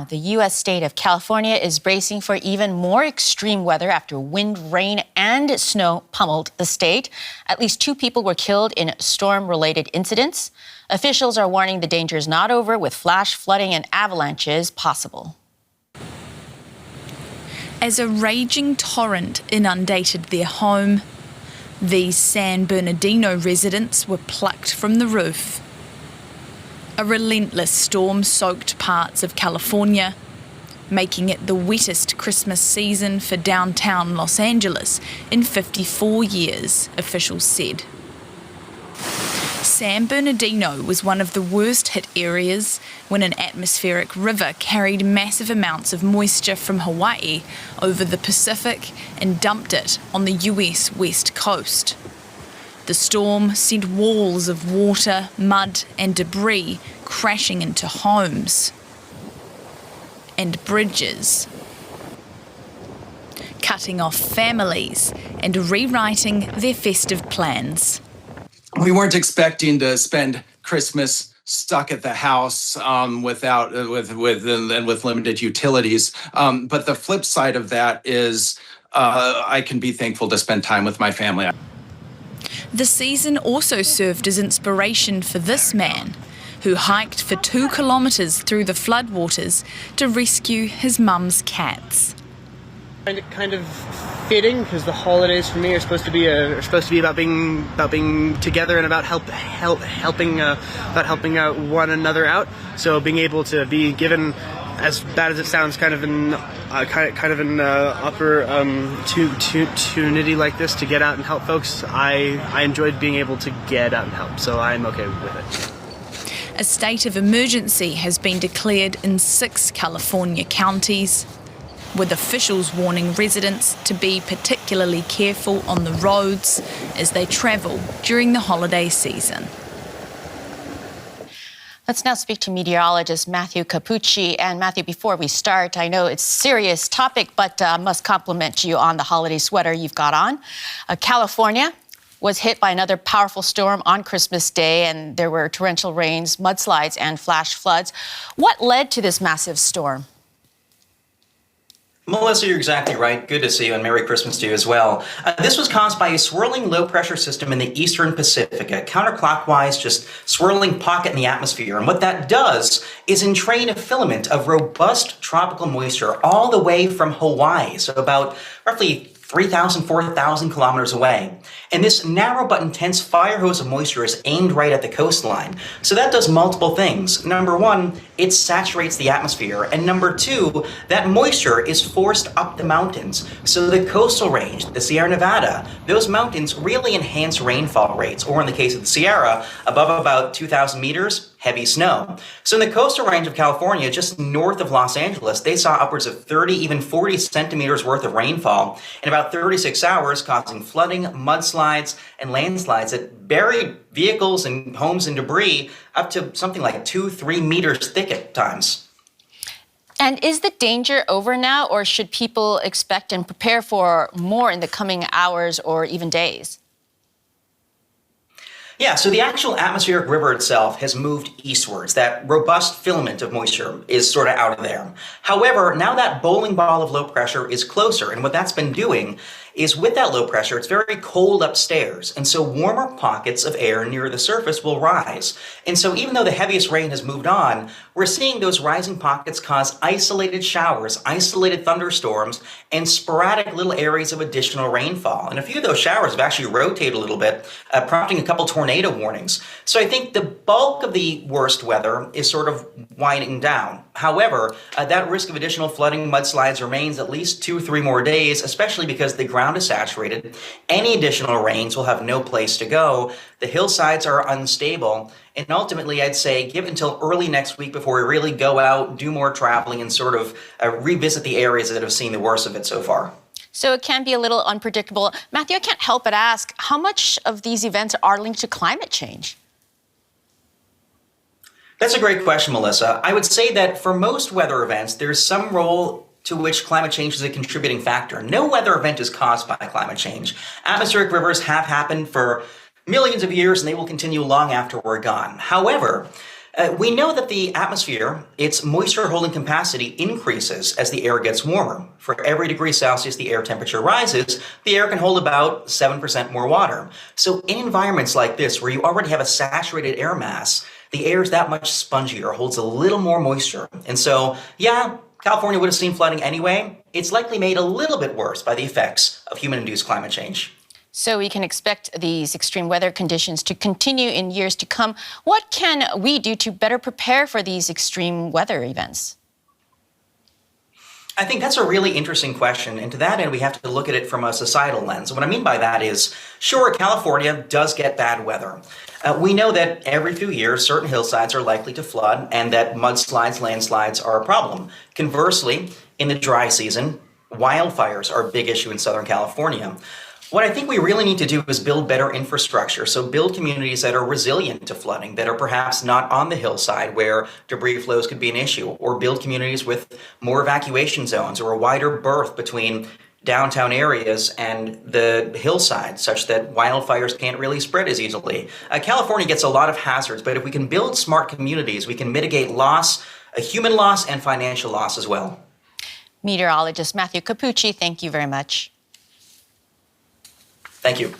the U.S. state of California is bracing for even more extreme weather after wind, rain, and snow pummeled the state. At least 2 people were killed in storm-related incidents. Officials are warning the danger is not over, with flash flooding and avalanches possible. As a raging torrent inundated their home, these San Bernardino residents were plucked from the roof. A relentless storm soaked parts of California, making it the wettest Christmas season for downtown Los Angeles in 54 years, officials said. San Bernardino was one of the worst hit areas when an atmospheric river carried massive amounts of moisture from Hawaii over the Pacific and dumped it on the US West Coast. The storm sent walls of water, mud and debris crashing into homes and bridges, cutting off families and rewriting their festive plans. We weren't expecting to spend Christmas stuck at the house with limited utilities. But the flip side of that is I can be thankful to spend time with my family. The season also served as inspiration for this man, who hiked for 2 kilometres through the floodwaters to rescue his mum's cats. Kind of fitting, because the holidays for me are supposed to be about being together and about helping out one another out. So being able to be given, as bad as it sounds, kind of an opportunity like this to get out and help folks, I enjoyed being able to get out and help. So I'm okay with it. A state of emergency has been declared in 6 California counties, with officials warning residents to be particularly careful on the roads as they travel during the holiday season. Let's now speak to meteorologist Mathew Cappucci. And Mathew, before we start, I know it's a serious topic, but must compliment you on the holiday sweater you've got on. California was hit by another powerful storm on Christmas Day, and there were torrential rains, mudslides, and flash floods. What led to this massive storm? Melissa, you're exactly right. Good to see you, and Merry Christmas to you as well. This was caused by a swirling low-pressure system in the eastern Pacific, a counterclockwise, just swirling pocket in the atmosphere. And what that does is entrain a filament of robust tropical moisture all the way from Hawaii, so about roughly 3,000, 4,000 kilometers away. And this narrow but intense fire hose of moisture is aimed right at the coastline. So that does multiple things. Number one, it saturates the atmosphere. And number two, that moisture is forced up the mountains. So the coastal range, the Sierra Nevada, those mountains really enhance rainfall rates, or in the case of the Sierra, above about 2,000 meters, heavy snow. So in the coastal range of California, just north of Los Angeles, they saw upwards of 30, even 40 centimeters worth of rainfall in about 36 hours, causing flooding, mudslides, and landslides that buried vehicles and homes and debris up to something like 2-3 meters thick at times. And is the danger over now, or should people expect and prepare for more in the coming hours or even days? Yeah, so the actual atmospheric river itself has moved eastwards. That robust filament of moisture is sort of out of there. However, now that bowling ball of low pressure is closer, and what that's been doing is with that low pressure, it's very cold upstairs, and so warmer pockets of air near the surface will rise. And so even though the heaviest rain has moved on, we're seeing those rising pockets cause isolated showers, isolated thunderstorms, and sporadic little areas of additional rainfall. And a few of those showers have actually rotated a little bit, prompting a couple tornado warnings. So I think the bulk of the worst weather is sort of winding down. However, that risk of additional flooding, mudslides remains at least 2 or 3 more days, especially because the ground is saturated. Any additional rains will have no place to go. The hillsides are unstable. And ultimately, I'd say give it until early next week before we really go out, do more traveling, and sort of revisit the areas that have seen the worst of it so far. So it can be a little unpredictable. Mathew, I can't help but ask, how much of these events are linked to climate change? That's a great question, Melissa. I would say that for most weather events, there's some role to which climate change is a contributing factor. No weather event is caused by climate change. Atmospheric rivers have happened for millions of years, and they will continue long after we're gone. However, We know that the atmosphere, its moisture holding capacity increases as the air gets warmer. For every degree Celsius the air temperature rises, the air can hold about 7% more water. So in environments like this, where you already have a saturated air mass, the air is that much spongier, holds a little more moisture. And so, yeah, California would have seen flooding anyway. It's likely made a little bit worse by the effects of human-induced climate change. So we can expect these extreme weather conditions to continue in years to come. What can we do to better prepare for these extreme weather events? I think that's a really interesting question. And to that end, we have to look at it from a societal lens. What I mean by that is, sure, California does get bad weather. We know that every few years, certain hillsides are likely to flood and that mudslides, landslides are a problem. Conversely, in the dry season, wildfires are a big issue in Southern California. What I think we really need to do is build better infrastructure. So build communities that are resilient to flooding, that are perhaps not on the hillside where debris flows could be an issue, or build communities with more evacuation zones or a wider berth between downtown areas and the hillside such that wildfires can't really spread as easily. California gets a lot of hazards, but if we can build smart communities, we can mitigate loss, a human loss and financial loss as well. Meteorologist Mathew Cappucci, thank you very much. Thank you.